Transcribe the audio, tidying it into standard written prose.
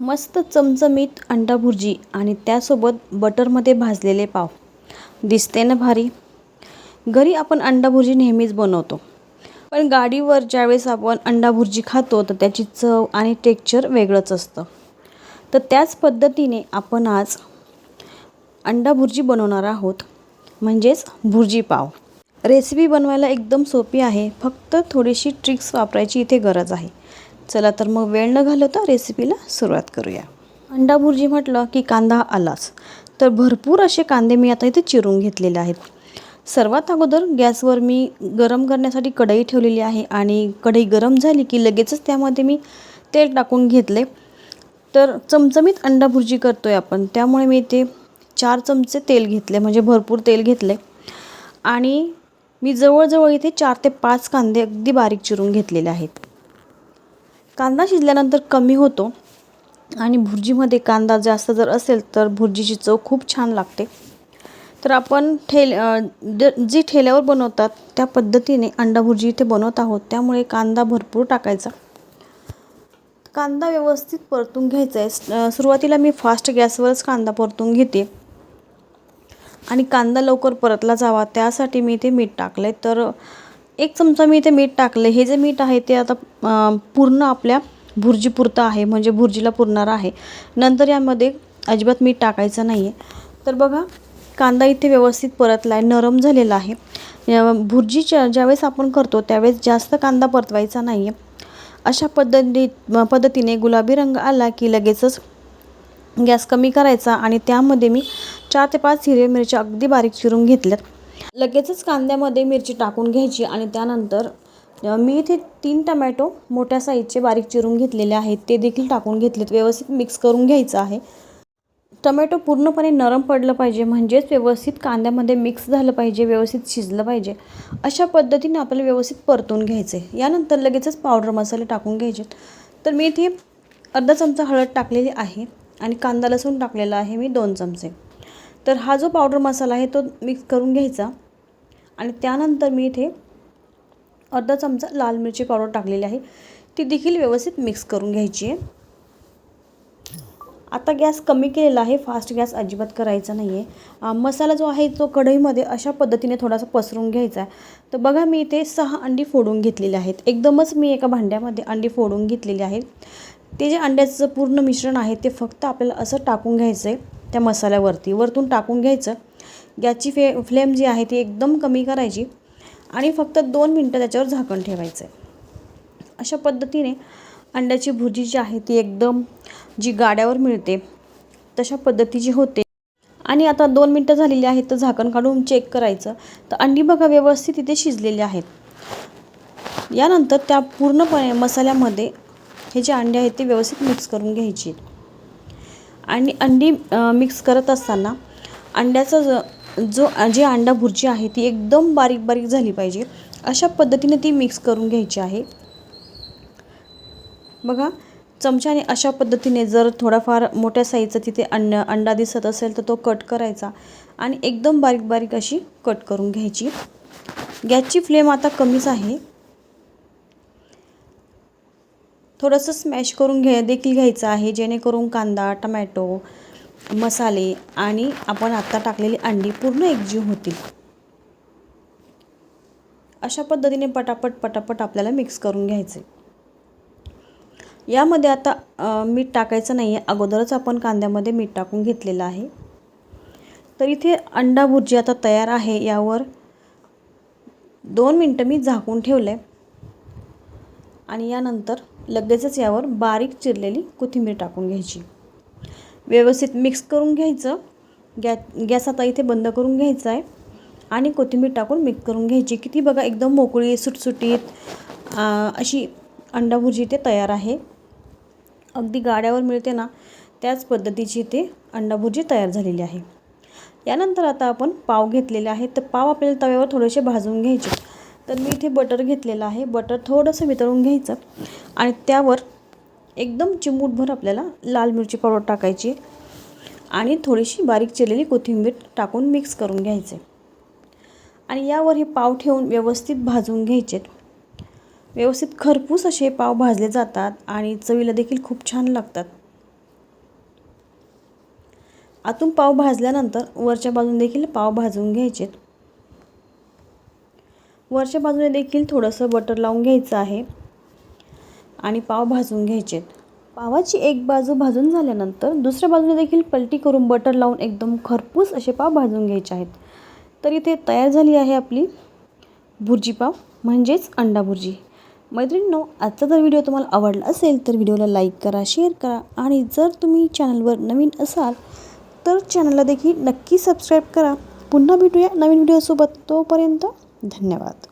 मस्त चमचमीत अंडा भुर्जी आणि त्यासोबत बटरमध्ये भाजलेले पाव. दिसते ना भारी. घरी आपण अंडा भुर्जी नेहमीच बनवतो, पण गाडीवर ज्यावेळेस आपण अंडा भुर्जी खातो तर त्याची चव आणि टेक्स्चर वेगळंच असतं. तर त्याच पद्धतीने आपण आज अंडा भुर्जी बनवणार आहोत, म्हणजेच भुर्जी पाव. रेसिपी बनवायला एकदम सोपी आहे, फक्त थोडीशी ट्रिक्स वापरायची इथे गरज आहे. चला तर मग वेळ न घालवता रेसिपीला सुरुवात करूया. अंडा भुर्जी म्हटलं की कांदा आलाच. तर भरपूर असे कांदे मी आता इथे चिरून घेतलेले आहेत. सर्वात अगोदर गॅसवर मी गरम करण्यासाठी कढई ठेवलेली आहे आणि कढई गरम झाली की लगेचच त्यामध्ये मी तेल टाकून घेतले. तर चमचमीत अंडा भुर्जी करतोय आपण, त्यामुळे मी ते 4 चमचे तेल घेतले, म्हणजे भरपूर तेल घेतले. आणि मी जवळजवळ इथे 4 ते 5 कांदे अगदी बारीक चिरून घेतलेले आहेत. कांदा शिजल्यानंतर कमी होतो आणि भुर्जीमध्ये कांदा जास्त जर असेल तर भुर्जीची चव खूप छान लागते. तर आपण जी ठेल्यावर बनवतात त्या पद्धतीने अंडा भुर्जी इथे बनवत आहोत, त्यामुळे कांदा भरपूर टाकायचा. कांदा व्यवस्थित परतून घ्यायचा आहे. सुरुवातीला मी फास्ट गॅसवरच कांदा परतून घेते आणि कांदा लवकर परतला जावा त्यासाठी मी इथे मीठ टाकलं आहे. तर 1 चमचा मी इथे मीठ टाकले. हे जे मीठ आहे ते आता पूर्ण आपल्या भुर्जीपुरतं आहे, म्हणजे भुर्जीला पुरणार आहे. नंतर यामध्ये अजिबात मीठ टाकायचं नाही आहे. तर बघा, कांदा इथे व्यवस्थित परतला आहे, नरम झालेला आहे. भुर्जीच्या ज्यावेळेस आपण करतो त्यावेळेस जास्त कांदा परतवायचा नाही आहे. अशा पद्धतीने गुलाबी रंग आला की लगेचच गॅस कमी करायचा आणि त्यामध्ये मी 4 ते 5 हिरव्या मिरच्या अगदी बारीक चिरून घेतल्यात. लगेचच कांद्यामध्ये मिरची टाकून घ्यायची आणि त्यानंतर मी इथे 3 टमॅटो मोठ्या साईजचे बारीक चिरून घेतलेले आहेत, ते देखील टाकून घेतलेत. व्यवस्थित मिक्स करून घ्यायचं आहे. टमॅटो पूर्णपणे नरम पडलं पाहिजे, म्हणजेच व्यवस्थित कांद्यामध्ये मिक्स झालं पाहिजे, व्यवस्थित शिजलं पाहिजे. अशा पद्धतीने आपल्याला व्यवस्थित परतून घ्यायचे. यानंतर लगेचच पावडर मसाले टाकून घ्यायचे. तर मी इथे अर्धा चमचा हळद टाकलेली आहे आणि कांदा लसूण टाकलेला आहे मी 2 चमचे. तर हा जो पावडर मसाला आहे तो मिक्स करून घ्यायचा आणि त्यानंतर मी इथे अर्धा चमचा लाल मिरची पावडर टाकलेली आहे, ती देखील व्यवस्थित मिक्स करून घ्यायची आहे. आता गॅस कमी केलेला आहे, फास्ट गॅस अजिबात करायचा नाही आहे. मसाला जो आहे तो कढईमध्ये अशा पद्धतीने थोडासा पसरून घ्यायचा आहे. तर बघा, मी इथे 6 अंडी फोडून घेतलेली आहेत. एकदमच मी एका भांड्यामध्ये अंडी फोडून घेतलेली आहेत. ते जे अंड्याचं पूर्ण मिश्रण आहे ते फक्त आपल्याला असं टाकून घ्यायचं आहे त्या मसाल्यावरती, वरतून टाकून घ्यायचं. गॅसची फ्लेम जी आहे ती एकदम कमी करायची आणि फक्त 2 मिनटं त्याच्यावर झाकण ठेवायचं आहे. अशा पद्धतीने अंड्याची भुर्जी जी आहे ती एकदम जी गाड्यावर मिळते तशा पद्धतीची होते. आणि आता 2 मिनटं झालेली आहेत, तर झाकण काढून चेक करायचं. तर अंडी बघा व्यवस्थित इथे शिजलेली आहेत. यानंतर त्या पूर्णपणे मसाल्यामध्ये हे जे अंडे आहेत ते व्यवस्थित मिक्स करून घ्यायचे. आणि अंडी मिक्स करत असताना अंड्याचा जी अंडा भुर्जी आहे ती एकदम बारीक बारीक झाली पाहिजे, अशा पद्धतीने ती मिक्स करून घ्यायची आहे. बघा, चमच्याने अशा पद्धतीने जर थोडाफार मोठ्या साईजचा तिथे अंडा दिसत असेल तर तो कट करायचा आणि एकदम बारीक बारीक अशी कट करून घ्यायची. गॅसची फ्लेम आता कमीच आहे. थोडंसं स्मॅश करून देखील घ्यायचं आहे, जेणेकरून कांदा, टमॅटो, मसाले आणि आपण आत्ता टाकलेली अंडी पूर्ण एकजीव होतील. अशा पद्धतीने पटापट आपल्याला मिक्स करून घ्यायचे. यामध्ये आता मीठ टाकायचं नाही आहे, अगोदरच आपण कांद्यामध्ये मीठ टाकून घेतलेलं आहे. तर इथे अंडा भुर्जी आता तयार आहे. यावर 2 मिनटं मी झाकून ठेवलं आहे आणि यानंतर लगेचच यावर बारीक चिरलेली कोथिंबीर टाकून घ्यायची. व्यवस्थित मिक्स करून घ्यायचं. गॅस आता इथे बंद करून घ्यायचा आहे आणि कोथिंबीर टाकून मिक्स करून घ्यायची. किती बघा, एकदम मोकळी सुटसुटीत अशी अंडा भुर्जी इथे तयार आहे. अगदी गाड्यावर मिळते ना त्याच पद्धतीची इथे अंडा भुर्जी तयार झालेली आहे. यानंतर आता आपण पाव घेतलेले आहेत. तर पाव आपल्याला तव्यावर थोडेसे भाजून घ्यायचे. तर मी इथे बटर घेतलेलं आहे. बटर थोडंसं वितळून घ्यायचं आणि त्यावर एकदम चिमूटभर आपल्याला लाल मिरची पावडर टाकायची आणि थोडीशी बारीक चिरलेली कोथिंबीर टाकून मिक्स करून घ्यायचे आणि यावर हे पाव ठेवून व्यवस्थित भाजून घ्यायचे. व्यवस्थित खरपूस असे पाव भाजले जातात आणि चवीला देखील खूप छान लागतात. आतून पाव भाजल्यानंतर वरच्या बाजूने देखील पाव भाजून घ्यायचेत. वरच्या बाजूने देखील थोडंसं बटर लावून घ्यायचं आहे आणि पाव भाजून घ्यायचेत. पावाची एक बाजू भाजून झाल्यानंतर दुसऱ्या बाजूने देखील पलटी करून बटर लावून एकदम खरपूस असे पाव भाजून घ्यायचे आहेत. तर इथे तयार झाली आहे आपली भुर्जी पाव म्हणजेच अंडा भुर्जी. मैत्रिणींनो, आजचा जर व्हिडिओ तुम्हाला आवडला असेल तर व्हिडिओला लाईक करा, शेअर करा आणि जर तुम्ही चॅनलवर नवीन असाल तर चॅनलला देखील नक्की सबस्क्राईब करा. पुन्हा भेटूया नवीन व्हिडिओसोबत. तोपर्यंत धन्यवाद.